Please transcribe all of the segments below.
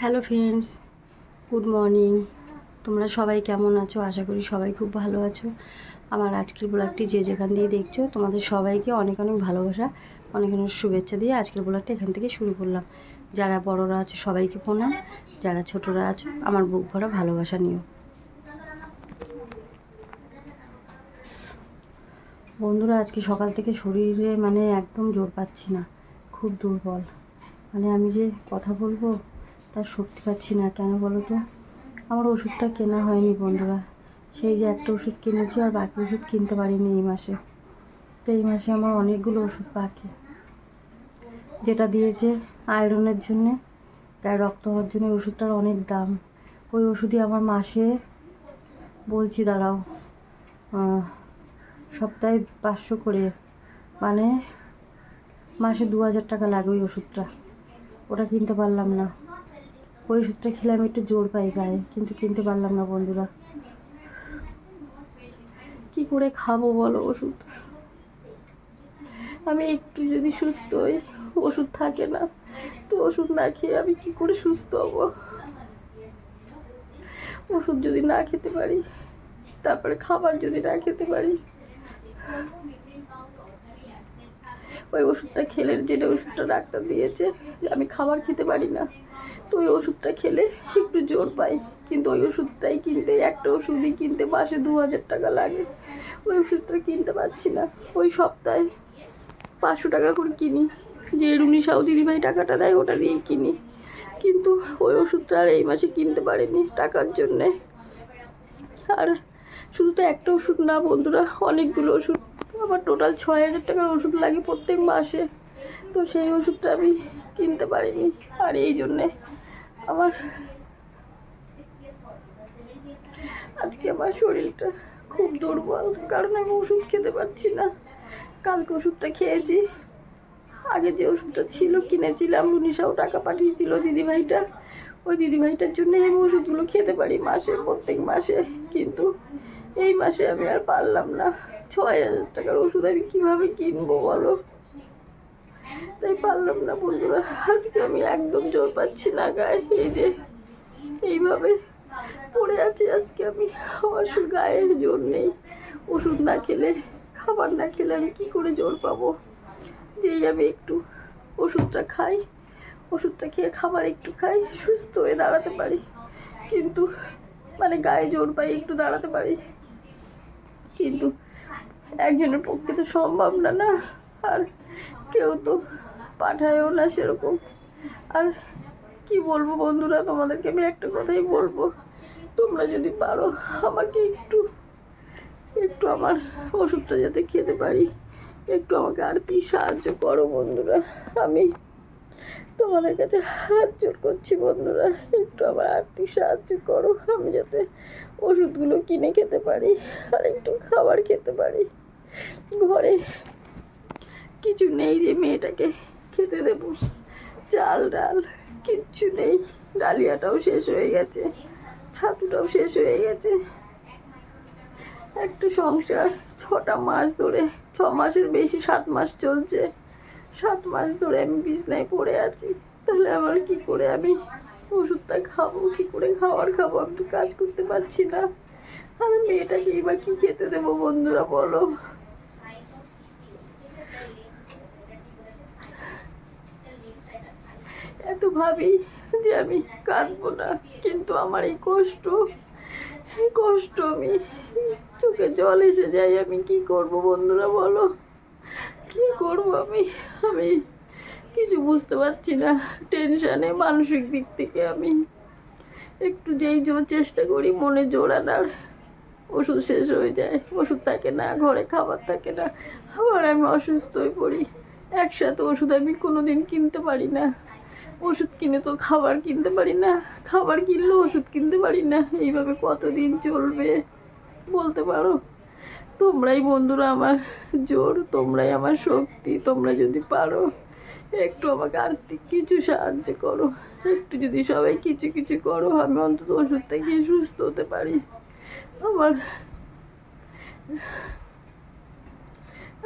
Hello friends, good morning. তোমরা সবাই কেমন আছো? আশা করি সবাই খুব ভালো আছো। আমার আজকের ব্লগটি যে যেখান দিয়ে দেখছো, তোমাদের সবাইকে অনেক অনেক ভালোবাসা, অনেক অনেক শুভেচ্ছা দিয়ে আজকের ব্লগটা এখান থেকে শুরু করলাম। যারা বড়রা আছো সবাইকে প্রণাম, যারা ছোটরা আছো আমার বুক ভরা ভালোবাসা নিও। বন্ধুরা, আজকে সকাল থেকে শরীরে একদম জোর পাচ্ছি না, খুব দুর্বল। আমি যে কথা বলবো তার শক্তি পাচ্ছি না। কেন বলো তো? আমার ওষুধটা কেনা হয়নি বন্ধুরা। সেই যে একটা ওষুধ কিনেছি আর বাকি ওষুধ কিনতে পারিনি এই মাসে। তো এই মাসে আমার অনেকগুলো ওষুধ বাকি। যেটা দিয়েছে আয়রনের জন্যে, গায়ে রক্ত হওয়ার জন্য ওষুধটার অনেক দাম। ওই ওষুধই আমার মাসে, বলছি দাঁড়াও, সপ্তাহে 500 করে, মানে মাসে 2000 টাকা লাগে ওই ওষুধটা। ওটা কিনতে পারলাম না। ওই ওষুধটা খেলে আমি একটু জোর পাই গায়ে, কিন্তু কিনতে পারলাম না বন্ধুরা। কি করে খাবো বলো ওষুধ? আমি একটু যদি সুস্থ হই, ওষুধ থাকে না। তো ওষুধ না খেয়ে আমি কি করে সুস্থ হব? ওষুধ যদি না খেতে পারি, তারপরে খাবার যদি না খেতে পারি, ওই ওষুধটা খেলে, যেটা ওষুধটা ডাক্তার দিয়েছে যে আমি খাবার খেতে পারি না, তো ওই ওষুধটা খেলে একটু জোর পাই। কিন্তু ওই ওষুধটাই কিনতে, একটা ওষুধই কিনতে মাসে 2000 টাকা লাগে। ওই ওষুধটা কিনতে পারছি না। ওই সপ্তাহে 500 টাকা করে কিনি, যে রুনি সাউ দিদিভাই টাকাটা দেয় ওটা দিয়েই কিনি। কিন্তু ওই ওষুধটা আর এই মাসে কিনতে পারিনি টাকার জন্যে। আর শুধু তো একটা ওষুধ না বন্ধুরা, অনেকগুলো ওষুধ। আমার টোটাল 6000 টাকার ওষুধ লাগে প্রত্যেক মাসে। তো সেই ওষুধটা আমি কিনতে পারিনি। আর এই জন্যে আমার আজকে আমার শরীরটা খুব দুর্বল, কারণ আমি ওষুধ খেতে পারছি না। কালকে ওষুধটা খেয়েছি। আগে যে ওষুধটা ছিল কিনেছিলাম, রুনিসাও টাকা পাঠিয়েছিল দিদিভাইটা, ওই দিদিভাইটার জন্য আমি ওষুধগুলো খেতে পারি মাসে, প্রত্যেক মাসে। কিন্তু এই মাসে আমি আর পারলাম না। 6000 টাকার ওষুধ আমি কীভাবে কিনবো বলো? তাই পারলাম না বন্ধুরা। আজকে আমি একদম জোর পাচ্ছি না গায়ে, এই যে এইভাবে পড়ে আছি আজকে আমি। আমার গায়ে জোর নেই। ওষুধ না খেলে, খাবার না খেলে আমি কি করে জোর পাবো? যেই আমি একটু ওষুধটা খাই, ওষুধটা খেয়ে খাবার একটু খাই, সুস্থ হয়ে দাঁড়াতে পারি। কিন্তু গায়ে জোর পাই, একটু দাঁড়াতে পারি। কিন্তু একজনের পক্ষে তো সম্ভব না, না। আর কেউ তো পাঠায়ও না সেরকম। আর কি বলবো বন্ধুরা, তোমাদেরকে আমি একটা কথাই বলবো, তোমরা যদি পারো আমাকে একটু একটু আমার ওষুধটা যাতে খেতে পারি, একটু আমাকে আর্থিক সাহায্য করো বন্ধুরা। আমি তোমাদের কাছে হাত জোর করছি বন্ধুরা, একটু আমার আর্থিক সাহায্য করো, আমি যাতে ওষুধগুলো কিনে খেতে পারি আর একটু খাবার খেতে পারি। ঘরে কিছু নেই যে মেয়েটাকে খেতে দেবো, চাল ডাল কিচ্ছু নেই। ডালিয়াটাও শেষ হয়ে গেছে, ছাতুটাও শেষ হয়ে গেছে। একটা সংসার 6টা মাস ধরে, 6 মাসের বেশি, 7 মাস চলছে। 7 মাস ধরে আমি বিছনায় পড়ে আছি। তাহলে আমার কি করে আমি ওষুধটা খাবো? কি করে খাবার খাবো? আমি তো কাজ করতে পারছি না। আমি মেয়েটাকেই বা কি খেতে দেবো বন্ধুরা বলো? এত ভাবি যে আমি কাঁদবো না, কিন্তু আমার এই কষ্ট, আমি চোখে জল এসে যায়। আমি কি করব বন্ধুরা বলো? কি করব আমি? আমি কিছু বুঝতে পারছি না। টেনশানে মানসিক দিক থেকে আমি একটু যেই চেষ্টা করি মনে জোর আনার, ওষুধ শেষ হয়ে যায়, ওষুধ থাকে না, ঘরে খাবার থাকে না, আবার আমি অসুস্থ হয়ে পড়ি। একসাথে ওষুধ আমি কোনোদিন কিনতে পারি না। ওষুধ কিনে তো খাবার কিনতে পারি না, খাবার কিনলেও ওষুধ কিনতে পারি না। এইভাবে কতদিন চলবে বলতে পারো? তোমরাই বন্ধুরা আমার জোর, তোমরাই আমার শক্তি। তোমরা যদি পারো একটু আমাকে আর্থিক কিছু সাহায্য করো, একটু যদি সবাই কিছু কিছু করো, আমি অন্তত ওষুধটা খেয়ে সুস্থ হতে পারি। আমার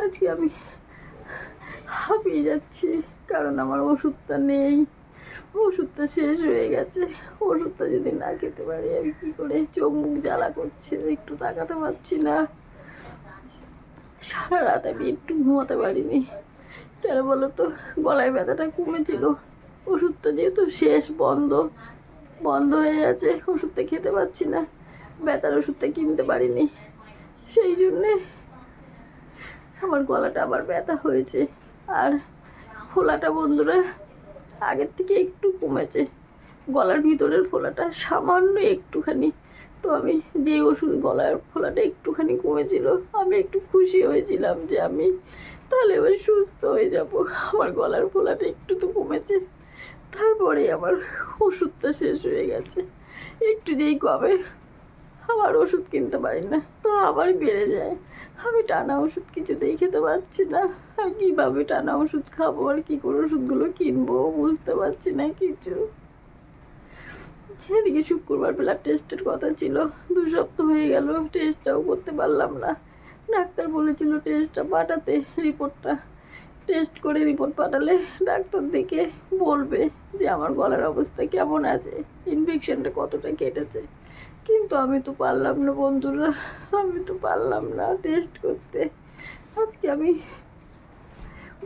আজকে আমি হাঁপিয়ে যাচ্ছি, কারণ আমার ওষুধটা নেই। ওষুধটা শেষ হয়ে গেছে। ওষুধটা যদি না খেতে পারি আমি কী করে, চোখ মুখ জ্বালা করছে, একটু তাকাতে পারছি না। সারা রাত আমি একটু ঘুমাতে পারিনি। কেন বলো তো, গলায় ব্যথাটা কমেছিল, ওষুধটা যেহেতু শেষ, বন্ধ বন্ধ হয়ে গেছে, ওষুধটা খেতে পারছি না, ব্যথার ওষুধটা কিনতে পারিনি, সেই জন্যে আমার গলাটা আবার ব্যথা হয়েছে। আর ফোলাটা বন্ধুরা আগের থেকে একটু কমেছে, গলার ভিতরের ফোলাটা সামান্য একটুখানি। তো আমি যে ওষুধ, গলার ফোলাটা একটুখানি কমেছিল, আমি একটু খুশি হয়েছিলাম যে আমি তাহলে এবার সুস্থ হয়ে যাব, আমার গলার ফোলাটা একটু তো কমেছে। তারপরে আমার ওষুধটা শেষ হয়ে গেছে। একটু যেই কমে আবার ওষুধ কিনতে পারি না, তো আবার বেড়ে যায়। আমি টানা ওষুধ কিছুতেই খেতে পারছি না। আর কীভাবে টানা ওষুধ খাবো, আর কী করে ওষুধগুলো কিনবো বুঝতে পারছি না কিছু। এদিকে শুক্রবার ব্লাড টেস্টের কথা ছিল, 2 সপ্তাহ হয়ে গেল, টেস্টটাও করতে পারলাম না। ডাক্তার বলেছিল টেস্টটা পাঠাতে, রিপোর্টটা টেস্ট করে রিপোর্ট পাঠালে ডাক্তার দেখে বলবে যে আমার গলার অবস্থা কেমন আছে, ইনফেকশনটা কতটা কেটেছে। কিন্তু আমি তো পারলাম না বন্ধুরা, আমি তো পারলাম না টেস্ট করতে। আজকে আমি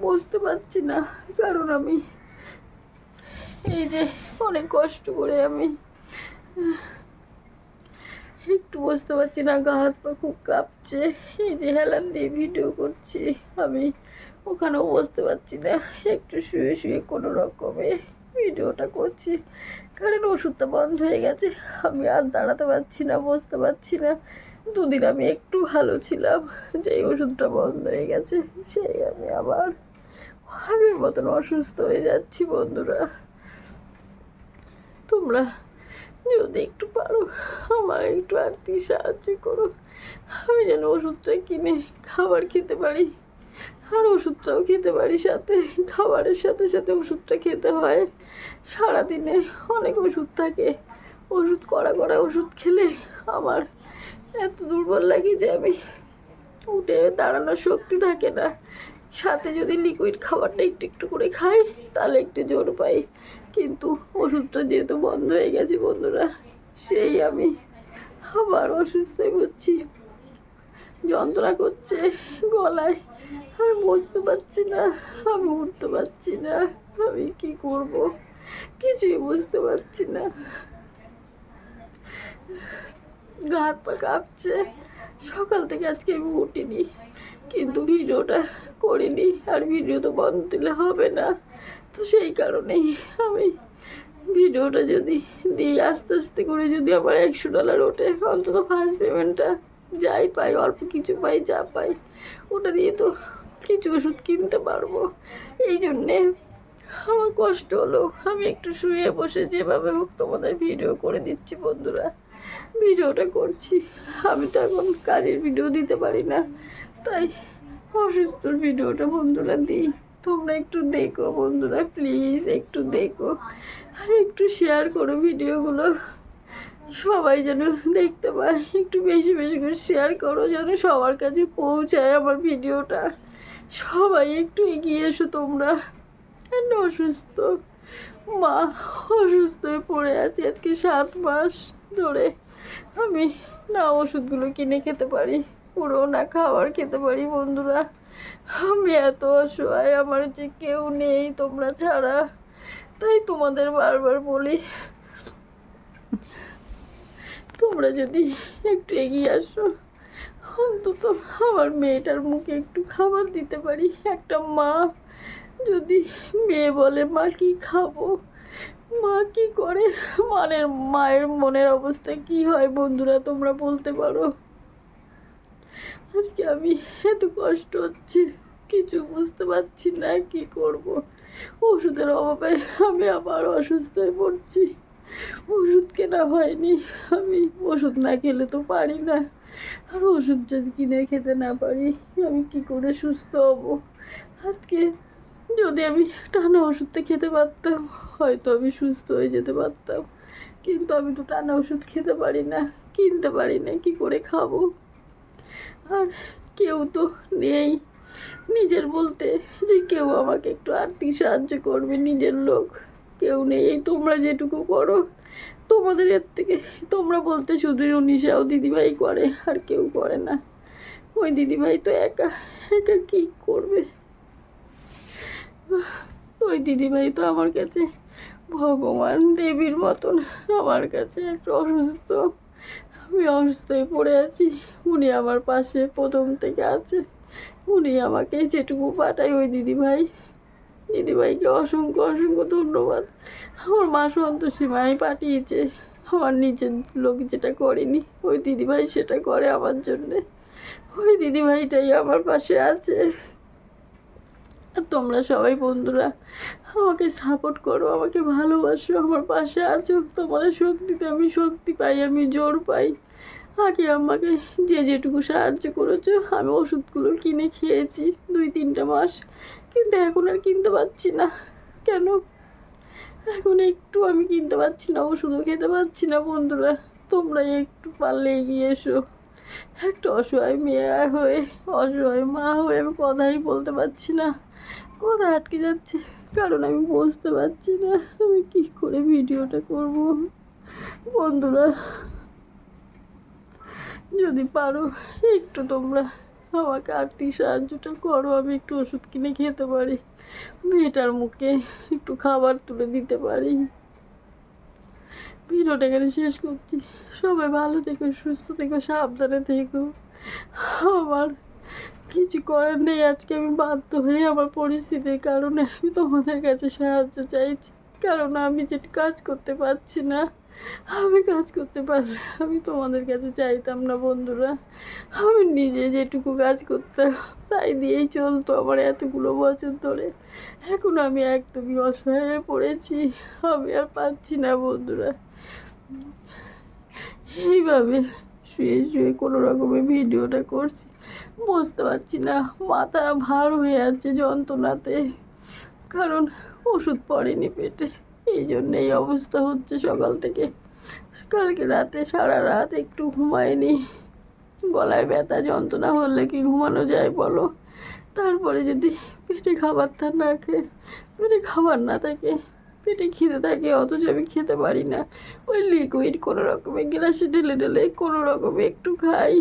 বুঝতে পারছি না, কারণ আমি এই যে অনেক কষ্ট করে আমি একটু বুঝতে পারছি না, গা হাত পা খুব কাঁপছে। এই যে হেলান দিয়ে ভিডিও করছি, আমি ওখানেও বুঝতে পারছি না, একটু শুয়ে শুয়ে কোনো রকমে ভিডিওটা করছি, কারণ ওষুধটা বন্ধ হয়ে গেছে। আমি আর দাঁড়াতে পারছি না, বসতে পারছি না। 2 দিন আমি একটু ভালো ছিলাম, যেই ওষুধটা বন্ধ হয়ে গেছে সেই আমি আবার আগের মতন অসুস্থ হয়ে যাচ্ছি বন্ধুরা। তোমরা যদি একটু পারো আমার একটু আর্থিক সাহায্য করো, আমি যেন ওষুধটা কিনে খাবার খেতে পারি, আর ওষুধটাও খেতে পারি সাথে, খাবারের সাথে সাথে ওষুধটা খেতে হয়। সারাদিনে অনেক ওষুধ থাকে, ওষুধ কড়া কড়া ওষুধ খেলে আমার এত দুর্বল লাগে যে আমি উঠে দাঁড়ানোর শক্তি থাকে না। সাথে যদি লিকুইড খাবারটা একটু একটু করে খাই তাহলে একটু জোর পাই। কিন্তু ওষুধটা যেহেতু বন্ধ হয়ে গেছে বন্ধুরা, সেই আমি আবার অসুস্থ হয়ে পড়ছি, যন্ত্রণা করছে গলায়, আর বসতে পারছি না, আমি উঠতে পারছি না, আমি কি করব কিছুই বুঝতে পারছি না। গা হাত পা কাঁপছে, সকাল থেকে আজকে আমি উঠিনি, কিন্তু ভিডিওটা করিনি, আর ভিডিও তো বন্ধ দিলে হবে না। তো সেই কারণেই আমি ভিডিওটা যদি দিই, আস্তে আস্তে করে যদি আমার $100 ওঠে, অন্তত ফার্স্ট পেমেন্টটা যাই পাই, অল্প কিছু পাই, যা পাই ওটা দিয়ে তো কিছু ওষুধ কিনতে পারবো। এই জন্যে আমার কষ্ট হলো, আমি একটু শুয়ে বসে যেভাবে হোক তোমাদের ভিডিও করে দিচ্ছি বন্ধুরা, ভিডিওটা করছি। আমি তো এখন কাজের ভিডিও দিতে পারি না, তাই অসুস্থর ভিডিওটা বন্ধুরা দিই। তোমরা একটু দেখো বন্ধুরা, প্লিজ একটু দেখো, আর একটু শেয়ার করো ভিডিওগুলো, সবাই যেন দেখতে পায়। একটু বেশি বেশি করে শেয়ার করো, যেন সবার কাছে পৌঁছায় আমার ভিডিওটা। সবাই একটু এগিয়ে এসো তোমরা। অসুস্থ মা, অসুস্থ হয়ে পড়ে আছে আজকে 7 মাস ধরে। আমি না ওষুধগুলো কিনে খেতে পারি, পুরো না খাবার খেতে পারি বন্ধুরা। আমি এত অসহায়, আমার যে কেউ নেই তোমরা ছাড়া। তাই তোমাদের বারবার বলি, তোমরা যদি একটু এগিয়ে আসো, অন্তত আমার মেয়েটার মুখে একটু খাবার দিতে পারি। একটা মা যদি মেয়ে বলে মা কি খাবো, মা কি করে, মায়ের মনের অবস্থা কি হয় বন্ধুরা তোমরা বলতে পারো। আজকে আমি এত কষ্ট হচ্ছে, কিছু বুঝতে পারছি না কি করব। ওষুধের অভাবে আমি আবার অসুস্থ হয়ে পড়ছি, ওষুধ কেনা হয়নি। আমি ওষুধ না খেলে তো পারি না, আর ওষুধ যদি কিনে খেতে না পারি আমি কি করে সুস্থ হব। আজকে যদি আমি টানা ওষুধটা খেতে পারতাম হয়তো আমি সুস্থ হয়ে যেতে পারতাম, কিন্তু আমি তো টানা ওষুধ খেতে পারি না, কিনতে পারি না, কি করে খাবো। আর কেউ তো নেই নিজের বলতে, যে কেউ আমাকে একটু আর্থিক সাহায্য করবে, নিজের লোক। কেউ নেই, এই তোমরা যেটুকু করো, তোমাদের এর থেকে তোমরা বলতে শুধু রুনিশাও দিদিভাই করে, আর কেউ করে না। ওই দিদিভাই তো একা একা কী করবে। ওই দিদিভাই তো আমার কাছে ভগবান দেবীর মতন। আমার কাছে একটা অসুস্থ, আমি অসুস্থ হয়ে পড়ে আছি, উনি আমার পাশে প্রথম থেকে আছে। উনি আমাকে যেটুকু পাঠায় ওই দিদিভাইকে অসংখ্য অসংখ্য ধন্যবাদ। আমার মা সন্তোষী মাই পাঠিয়েছে, আমার নিজের লোক যেটা করেনি ওই দিদিভাই সেটা করে আমার জন্যে। ওই দিদিভাইটাই আমার পাশে আছে। আর তোমরা সবাই বন্ধুরা আমাকে সাপোর্ট করো, আমাকে ভালোবাসো, আমার পাশে আছো। তোমাদের শক্তিতে আমি শক্তি পাই, আমি জোর পাই। আগে আমাকে যে যেটুকু সাহায্য করেছো, আমি ওষুধগুলো কিনে খেয়েছি 2-3 মাস, কিন্তু এখন আর কিনতে পারছি না। কেন? এখন একটু আমি কিনতে পারছি না, ওষুধও খেতে পারছি না। বন্ধুরা তোমরা একটু পারলে এগিয়ে এসো। একটা অসহায় মেয়ে হয়ে, অসহায় মা হয়ে আমি কথাই বলতে পারছি না, কথা আটকে যাচ্ছে, কারণ আমি বুঝতে পারছি না আমি কী করে ভিডিওটা করব। বন্ধুরা যদি পারো একটু তোমরা আমাকে আর্থিক সাহায্যটা করো, আমি একটু ওষুধ কিনে খেতে পারি, মেয়েটার মুখে একটু খাবার তুলে দিতে পারি। ভিডিওটা এখানে শেষ করছি। সবাই ভালো থেকো, সুস্থ থেকো, সাবধানে থেকো। আমার কিছু করার নেই, আজকে আমি বাধ্য হয়ে আমার পরিস্থিতির কারণে আমি তোমাদের কাছে সাহায্য চাইছি, কারণ আমি যেটা কাজ করতে পারছি না। আমি কাজ করতে পারলে আমি তোমাদের কাছে চাইতাম না। বন্ধুরা আমি নিজে যেটুকু কাজ করতাম তাই দিয়েই চলতো আমার এতগুলো বছর ধরে। এখন আমি একদমই অসহায় হয়ে পড়েছি, আমি আর পারছি না। বন্ধুরা এইভাবে শুয়ে শুয়ে কোনো রকমে ভিডিওটা করছি, বুঝতে পারছি না, মাথা ভার হয়ে আছে যন্ত্রণাতে, কারণ ওষুধ পড়েনি পেটে, এই জন্য এই অবস্থা হচ্ছে সকাল থেকে। কালকে রাতে সারা রাত একটু ঘুমায়নি, গলায় ব্যথা যন্ত্রণা হলে কি ঘুমানো যায় বলো? তারপরে যদি পেটে খাবার না খেয়ে, পেটে খাবার না থাকে, পেটে খিদে থাকে, অথচ আমি খেতে পারি না, ওই লিকুইড কোনো রকমে গ্লাসে ঢেলে ঢেলে কোনো রকমে একটু খাই।